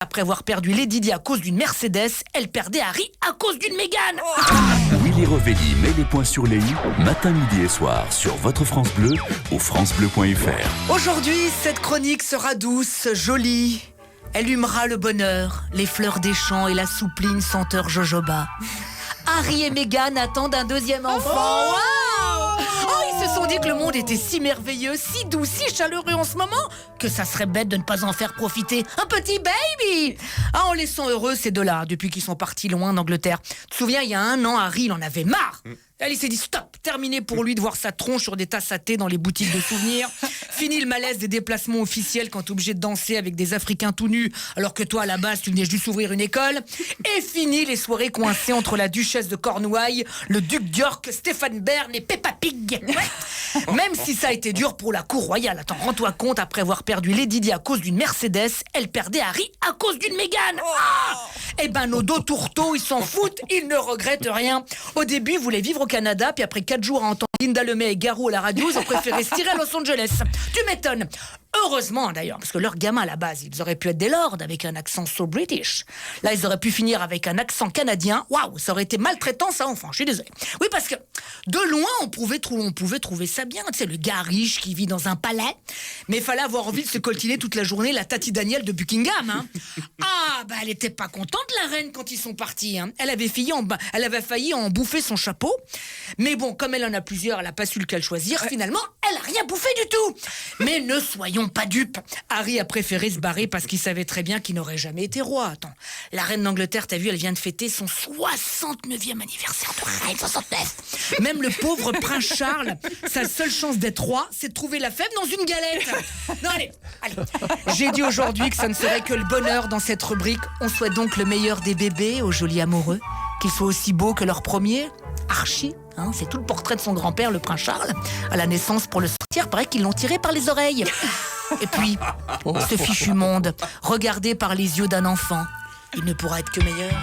Après avoir perdu Lady Di à cause d'une Mercedes, elle perdait Harry à cause d'une Mégane. Willy Revelli met les points sur les i, matin, midi et soir, sur votre France Bleu ou francebleu.fr. Aujourd'hui, cette chronique sera douce, jolie. Elle humera le bonheur, les fleurs des champs et la soupline senteur jojoba. Harry et Mégane attendent un deuxième enfant. Ils se sont dit que le monde était si merveilleux, si doux, si chaleureux en ce moment, que ça serait bête de ne pas en faire profiter un petit baby. En les sent heureux, ces deux-là, depuis qu'ils sont partis loin d'Angleterre. Tu te souviens, il y a 1 an, Harry, il en avait marre. Il s'est dit stop, terminé pour lui de voir sa tronche sur des tasses à thé dans les boutiques de souvenirs. Fini le malaise des déplacements officiels quand t'es obligé de danser avec des Africains tout nus alors que toi à la base tu venais juste ouvrir une école. Et fini les soirées coincées entre la duchesse de Cornouailles, le duc d'York, Stéphane Bern et Peppa Pig. Même si ça a été dur pour la cour royale. Attends, rends-toi compte, après avoir perdu Lady Di à cause d'une Mercedes, elle perdait Harry à cause d'une Mégane. Eh ben nos dos tourteaux, ils s'en foutent, ils ne regrettent rien. Au début, ils voulaient vivre au Canada, puis après 4 jours à entendre Linda Lemay et Garou à la radio, ils ont préféré se tirer à Los Angeles. Tu m'étonnes. Heureusement d'ailleurs, parce que leurs gamins à la base, ils auraient pu être des lords avec un accent so british. Là, ils auraient pu finir avec un accent canadien. Waouh, ça aurait été maltraitant ça, enfant, je suis désolé. Oui, parce que de loin, on pouvait trouver ça bien. Tu sais, le gars riche qui vit dans un palais, mais il fallait avoir envie de se coltiner toute la journée la Tati Danielle de Buckingham. Hein. Elle était pas contente, la reine, quand ils sont partis. Hein. Elle avait failli en bouffer son chapeau. Mais bon, comme elle en a plusieurs, elle a pas su lequel choisir. Finalement, elle a rien bouffé du tout. Mais ne soyons pas dupes. Harry a préféré se barrer parce qu'il savait très bien qu'il n'aurait jamais été roi. Attends, la reine d'Angleterre, t'as vu, elle vient de fêter son 69e anniversaire de reine, 69. Même le pauvre prince Charles, sa seule chance d'être roi, c'est de trouver la fève dans une galette. Non, allez. J'ai dit aujourd'hui que ça ne serait que le bonheur dans cette rubrique. On souhaite donc le meilleur des bébés aux jolis amoureux, qu'ils soient aussi beaux que leur premier. Archie, hein, c'est tout le portrait de son grand-père, le prince Charles. À la naissance, pour le sortir, paraît qu'ils l'ont tiré par les oreilles. Et puis, ce fichu monde, regardé par les yeux d'un enfant, il ne pourra être que meilleur.